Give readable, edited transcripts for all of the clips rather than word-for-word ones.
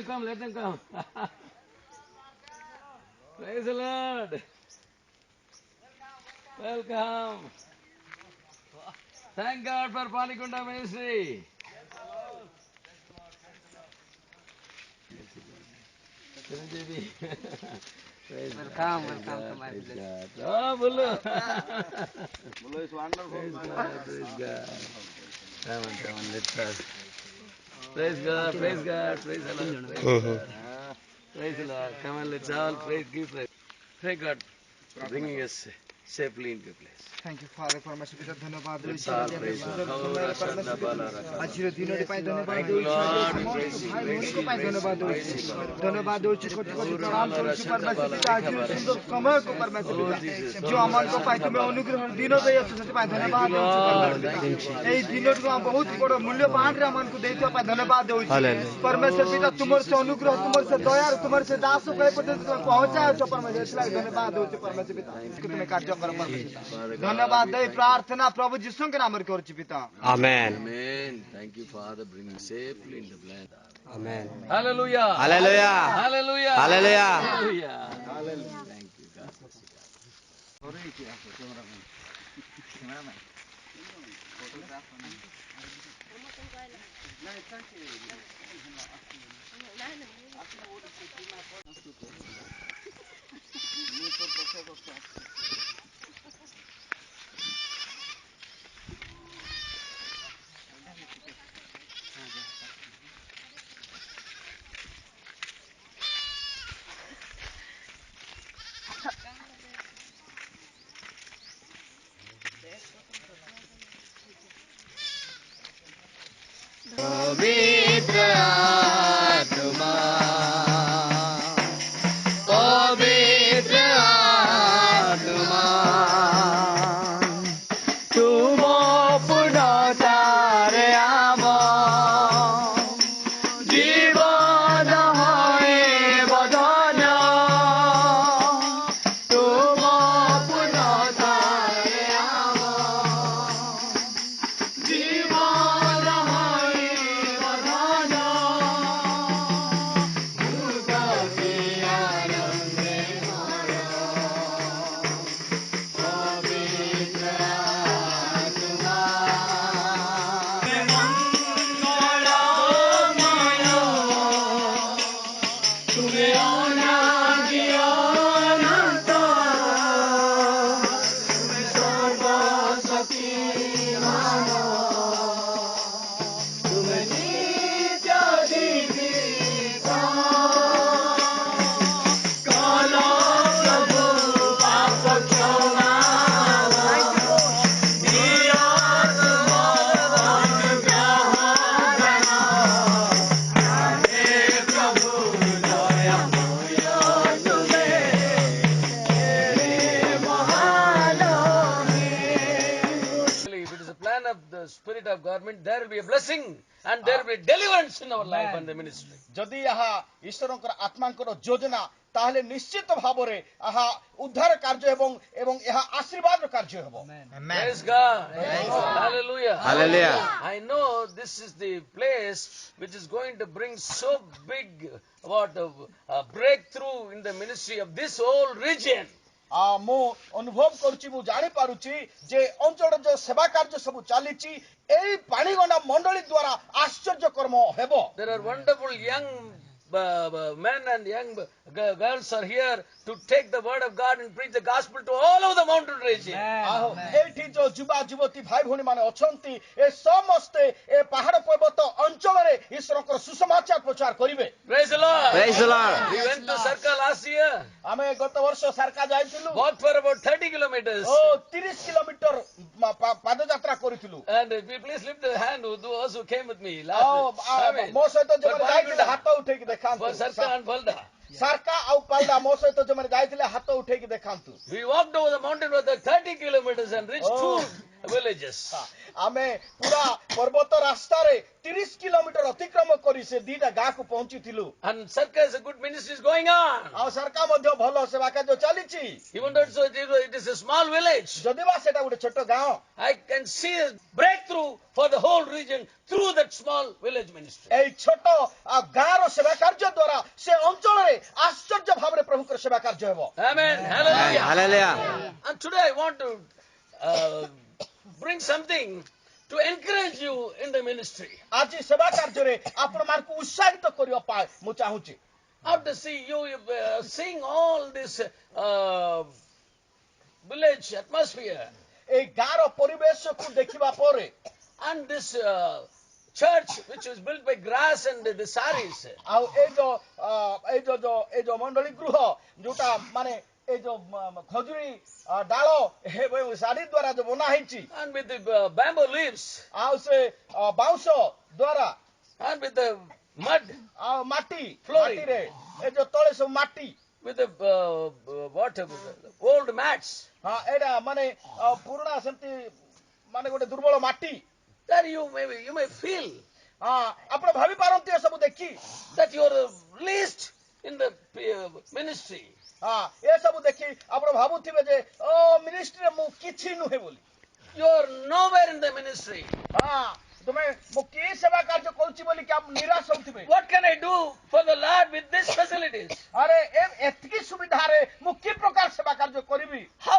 them come, let them come. Praise the Lord. Welcome. Thank God for Panikunda Ministry. Chiranjeevi. Welcome to my Praise village. God. Oh, Bulu. Bulu is wonderful. Praise God, praise God. Come on, let's us. Praise God, praise God, praise the Lord. Praise the Lord. Praise the Lord. Come on, let's all praise, give praise. Thank God for bringing us safely into place. Thank you, Father, परमेश्वर पिता धन्यवाद दो Let's all Ishwar praise के God. समय परमेश्वर पिता आज रो दिनों रे पाए धन्यवाद Thank दो you, ईश्वर Lord. समस्त Praise you, भाई praise बहन को you, पाए praise धन्यवाद you, दो praise you, Lord. धन्यवाद दो ईश्वर को प्रणाम दो ईश्वर परमेश्वर पिता आज रो सुंदर समय को परमेश्वर पिता जो अमान को पाए तुम्हें अनुग्रह दिनों दे यीशु से पाए धन्यवाद दो ईश्वर परमेश्वर पिता এই দিনों को बहुत बड़ मूल्यवान रे अमान को देते पाए धन्यवाद दो परमेश्वर पिता तुम्हारे से अनुग्रह तुम्हारे से दया तुम्हारे से दास को पर्यंत तुम्हें पहुंचाया हो परमेश्वर इसलिए धन्यवाद दो परमेश्वर पिता तुम्हें कार्यक्रम परमेश्वर धन्यवाद दे प्रार्थना प्रभु यीशु के नाम में करछि पिता Amen. Amen. Thank you, Father, bringing safely in the land. Amen. Hallelujah. Hallelujah. Hallelujah. Hallelujah. Hallelujah. Thank you, God bless you. पवित्र आत्मा पवित्र आत्मा तुम पुनतारे आम जीवन हए बदन तुम पुनतारे आम जीवन हए बदन मुक्ति आनंदे भर पवित्र आत्मा मंगलमय तुमे अनादि अनंत तुमे सर्वशक्तिमान तुमे नित्य जीवित काल प्रभु पाप क्षमा If it is a plan of the Spirit of government, there will be a blessing and there will be deliverance in our life and the ministry. ଯଦି ଏହା ଈଶ୍ୱରଙ୍କର ଆତ୍ମାଙ୍କର ଯୋଜନା ତାହେଲେ ନିଶ୍ଚିତ ଭାବରେ ଏହା ଉଦ୍ଧାର କାର୍ଯ୍ୟ ଏବଂ ଏହା ଆଶୀର୍ବାଦର କାର୍ଯ୍ୟ ହେବ Praise God. Hallelujah. Hallelujah. I know this is the place which is going to bring so big breakthrough in the ministry of this whole region. ମୁଁ ଅନୁଭବ କରୁଛି ମୁଁ ଜାଣିପାରୁଛି ଯେ ଅଞ୍ଚଳର ଯୋଉ ସେବା କାର୍ଯ୍ୟ ସବୁ ଚାଲିଛି ଏଇ ପାଣିଗଣ୍ଡା ମଣ୍ଡଳୀ ଦ୍ୱାରା ଆଶ୍ଚର୍ଯ୍ୟ କର୍ମ ହେବ There are wonderful young men and young girls are here to take the word of God and preach the gospel to all over the mountain region. ଏଇଠି ଯୋଉ ଯୁବା ଯୁବତୀ ଭାଇ ଭଉଣୀ ମାନେ ଅଛନ୍ତି ଏ ସମସ୍ତେ ଏ ପାହାଡ ପର୍ବତ ଅଞ୍ଚଳରେ ଈଶ୍ୱରଙ୍କର ସୁସମାଚାର ପ୍ରଚାର କରିବେ Praise the Lord. Praise the Lord. We went to Sarka last year. ଆମେ ଗତ ବର୍ଷ ସାର୍କା ଯାଇଥିଲୁ Walked for about 30 kilometers. ଓ 30 କିଲୋମିଟର ପାଦଯାତ୍ରା କରିଥିଲୁ And please lift the hand who those who came with me. ଆଉ ମୋ ସହିତ ଯୋଉମାନେ ଯାଇଥିଲେ ହାତ ଉଠେଇକି For ଦେଖାନ୍ତୁ Sarka and Balda. ସାର୍କା ଆଉ ପାଲଡା ମୋ ସହିତ ଯୋଉମାନେ ଯାଇଥିଲେ ହାତ ଉଠେଇକି ଦେଖାନ୍ତୁ We walked over the mountain for the 30 kilometers and reached Oh. villages. ଆମେ ପୁରା ପର୍ବତ ରାସ୍ତାରେ 30 କିଲୋମିଟର ଅତିକ୍ରମ କରି ସେ ଦିଟା ଗାଁକୁ ପହଞ୍ଚିଥିଲୁ And circus, a good ministry is going on. ଆଉ ସରକାର ମଧ୍ୟ ଭଲ ସେବା କାର୍ଯ୍ୟ ଚାଲିଛି Even though it is a small village, ଯଦି ବା ସେଟା ଗୋଟେ ଛୋଟ ଗାଁ I can see a breakthrough for the whole region through that small village ministry. ଏଇ ଛୋଟ ଗାଁର ସେବା କାର୍ଯ୍ୟ ଦ୍ୱାରା ସେ ଅଞ୍ଚଳରେ ଆଶ୍ଚର୍ଯ୍ୟ ଭାବରେ ପ୍ରଭୁଙ୍କର ସେବା କାର୍ଯ୍ୟ ହେବ Amen. Hallelujah. And today I want to bring something to encourage you in the ministry. ଆଜି ସେବା କାର୍ଯ୍ୟରେ ଆପଣମାନଙ୍କୁ ଉତ୍ସାହିତ କରିବା ପାଇଁ ମୁଁ ଚାହୁଁଛି After see you seeing all this village atmosphere ଏଇ ଗାଁର ପରିବେଶକୁ ଦେଖିବା ପରେ and this church which was built by grass and the saris, ଆଉ ଏଇ ଯୋଉ ମଣ୍ଡଳୀ ଗୃହ ଯୋଉଟା ମାନେ ଏଇ ଯୋଉ ଖଜୁରୀ ଡାଳ ଶାଢୀ ଦ୍ୱାରା ଯୋଉ ବନା ହେଇଛି and with the bamboo leaves ଆଉ ସେ ବାଉଁଶ ଦ୍ୱାରା and with the mud, ଆଉ ମାଟି Flooring. ମାଟିରେ ଏ ଯୋଉ ତଳେ ସବୁ ମାଟି with the old mats, ହଁ ଏଇଟା ମାନେ ପୁରୁଣା ସେମିତି ମାନେ ଗୋଟେ ଦୁର୍ବଳ ମାଟି that you may feel ହଁ ଆପଣ ଭାବି ପାରନ୍ତି ଏସବୁ ଦେଖି that you are least in the ministry. ହଁ ଏସବୁ ଦେଖି ଆପଣ ଭାବୁଥିବେ ଯେ ମିନିଷ୍ଟ୍ରିରେ ମୁଁ କିଛି ନୁହେଁ ବୋଲି You are nowhere in the ministry. ହଁ ତୁମେ ମୁଁ କି ସେବା କାର୍ଯ୍ୟ କରୁଛି ବୋଲି କି ନିରାଶ ହଉଥିବେ What can I do for the Lord with these facilities? ଆରେ ଏତିକି ସୁବିଧାରେ ମୁଁ କି ପ୍ରକାର ସେବା କାର୍ଯ୍ୟ କରିବି How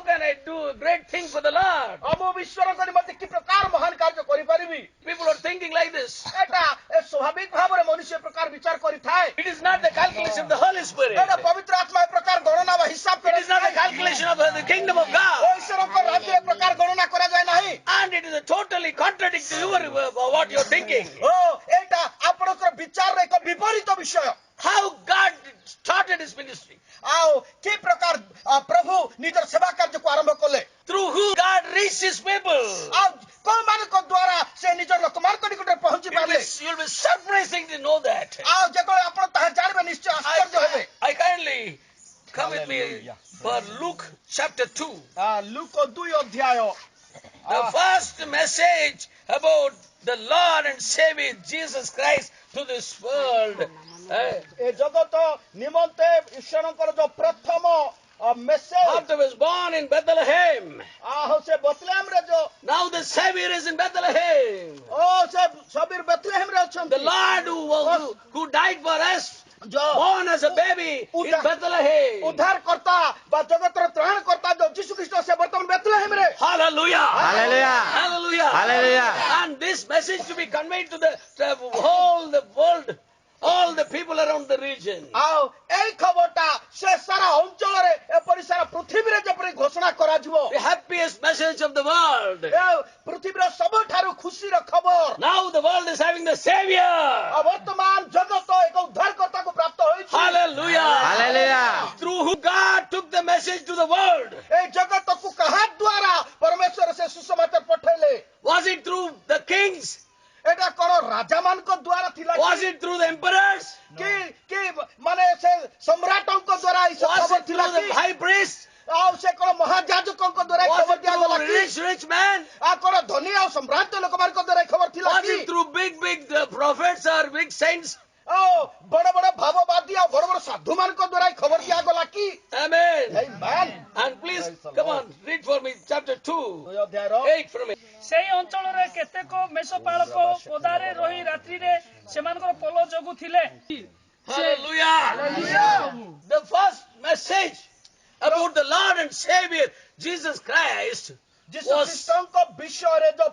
can I do a great thing for the Lord? ମୁଁ ବିଶ୍ୱାସ କରି ମୋତେ କି ପ୍ରକାର ମହାନ କାର୍ଯ୍ୟ କରିପାରିବି People are thinking like this. ଏଟା ସ୍ୱାଭାବିକ ଭାବରେ ମନୁଷ୍ୟ ପ୍ରକାର ବିଚାର କରିଥାଏ It is not the calculation of the Holy Spirit. ଏଟା ପବିତ୍ର ଆତ୍ମା ଏ ପ୍ରକାର ଗଣନା ବା ହିସାବ It is not the calculation of the kingdom of God. ଈଶ୍ୱରଙ୍କ ରାଜ୍ୟ ଏ ପ୍ରକାର ଗଣନା କରାଯାଏ ନାହିଁ And it is a totally contradict to what you are thinking. ଏଇଟା ଆପଣଙ୍କର ବିଚାରର ଏକ ବିପରୀତ ବିଷୟ How God started his ministry. ଆଉ କି ପ୍ରକାର ପ୍ରଭୁ ନିଜର ସେବା କାର୍ଯ୍ୟକୁ ଆରମ୍ଭ କଲେ Through whom God reached his people. ଆଉ କୋଉମାନଙ୍କ ଦ୍ୱାରା ସେ ନିଜର ଲୋକମାନଙ୍କ ନିକଟରେ ପହଞ୍ଚି ପାରିଲେ You'll be surprising to know that. ଆଉ ଯେତେବେଳେ ଆପଣ ତାହା ଜାଣିବେ ନିଶ୍ଚୟ ଆଶ୍ଚର୍ଯ୍ୟ ହେବେ I kindly come with me for Luke chapter 2. ଲୁକ 2 ଅଧ୍ୟାୟ The first message about the Lord and Savior Jesus Christ to this world. ଏ ଜଗତ ନିମନ୍ତେ ଈଶ୍ୱରଙ୍କର ଯୋଉ ପ୍ରଥମ message After he was born in Bethlehem. ସେ ବେଥଲେହେମରେ ଯୋଉ Now the Savior is in Bethlehem. ସେ Sabir ବେଥଲେହେମରେ The ଅଛନ୍ତି Lord who died for us, ଯୋଉ born as a baby in Bethlehem. ଉଦ୍ଧାରକର୍ତ୍ତା ବା ଜଗତର ତ୍ରାଣକର୍ତ୍ତା ଯୋଉ ଯୀଶୁ ଖ୍ରୀଷ୍ଟ ସେ ବର୍ତ୍ତମାନ ବେଥଲେହେମରେ Hallelujah. Hallelujah. Hallelujah. Hallelujah. And this message to be conveyed to the whole the world, all the people around the region. ଆଉ ଏଇ ଖବରଟା ସେ ସାରା ଅଞ୍ଚଳରେ ଏପରି ସାରା ପୃଥିବୀରେ ଯେପରି ଘୋଷଣା କରାଯିବ The happiest message of the world. ପୃଥିବୀର ସବୁଠାରୁ ଖୁସିର ଖବର Now the world is having the Savior. ବର୍ତ୍ତମାନ ଜଗତ ଏକ ଉଦ୍ଧାରକର୍ତ୍ତାକୁ ପ୍ରାପ୍ତ ହୋଇଛି Hallelujah. Hallelujah. Through whom God took the message to the world. ଏଇ ଜଗତକୁ କାହା ଦ୍ୱାରା ପରମେଶ୍ୱର ସେ ସୁସମାଚାର ପଠେଇଲେ Was it through the kings? ଏଟା କଣ ରାଜାମାନଙ୍କ ଦ୍ୱାରା ଥିଲା Was it through the emperors? କି ମାନେ ସେ ସମ୍ରାଟଙ୍କ ଦ୍ୱାରା ଏଇ Was ଖବର it ଥିଲା through the କି high priest? ଆଉ ସେ କଣ ମହାଯାଜକଙ୍କ ଦ୍ୱାରା ଏଇ Was ଖବର it ଦିଆଗଲା through କି rich man? ଆଉ କଣ ଧନୀ ଆଉ ସମ୍ଭ୍ରାନ୍ତ ଲୋକମାନଙ୍କ ଦ୍ୱାରା ଏଇ ଖବର ଥିଲା Was କି it through big prophets or big saints? ଆଉ ବଡ ବଡ ଭାବବାଦୀ ଆଉ ବଡ ବଡ ସାଧୁମାନଙ୍କ ଦ୍ୱାରା ଏଇ ଖବର ଦିଆଗଲା କି Amen. Amen. And please, come on, read for me chapter 2, ଦୁଇ ଅଧ୍ୟାୟର 8 from it. ସେହି ଅଞ୍ଚଳରେ କେତେକ ମେଷପାଳକ ପଦାରେ ରହି ରାତ୍ରିରେ ସେମାନଙ୍କର ପୋଲ ଜଗୁଥିଲେ। Hallelujah. The first message about the Lord and Savior Jesus Christ ଯୀଶୁ ଖ୍ରୀଷ୍ଟଙ୍କ ବିଷୟରେ ଯୋଉ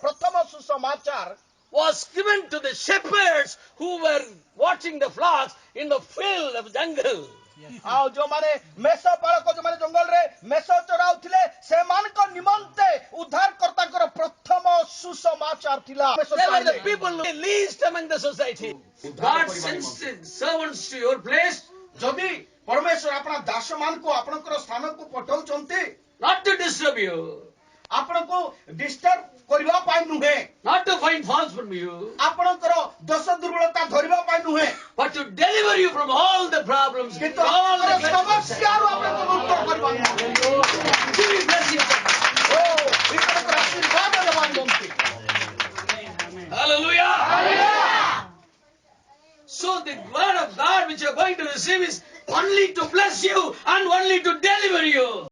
ପ୍ରଥମ ସୁସମାଚାର was given to the shepherds who were watching the flocks in the field of jungle. ଆଉ ଯୋଉମାନେ ମେଷ ପାଳକ ଯୋଉମାନେ ଜଙ୍ଗଲରେ ମେଷ ଚରାଉଥିଲେ ସେମାନଙ୍କ ନିମନ୍ତେ ଉଦ୍ଧାରକର୍ତ୍ତାଙ୍କର ପ୍ରଥମ ସୁସମାଚାର ଥିଲା They were the people least among the society. God sends servants to your place ଯଦି ପରମେଶ୍ୱର ଆପଣ ଦାସମାନଙ୍କୁ ଆପଣଙ୍କର ସ୍ଥାନକୁ ପଠାଉଛନ୍ତି not to disturb you, ଆପଣଙ୍କୁ ଡିଷ୍ଟର୍ବ କରିବା ପାଇଁ ନୁହେଁ not to find faults from you, ଆପଣଙ୍କର ଦୋଷ ଦୁର୍ବଳତା ଧରିବା ପାଇଁ ନୁହେଁ but to deliver you from all the problems, କିନ୍ତୁ all the ଆପଣଙ୍କର ସମସ୍ୟାରୁ ଆପଣଙ୍କୁ ମୁକ୍ତ କରିବା Give me blessing. ready to deliver you.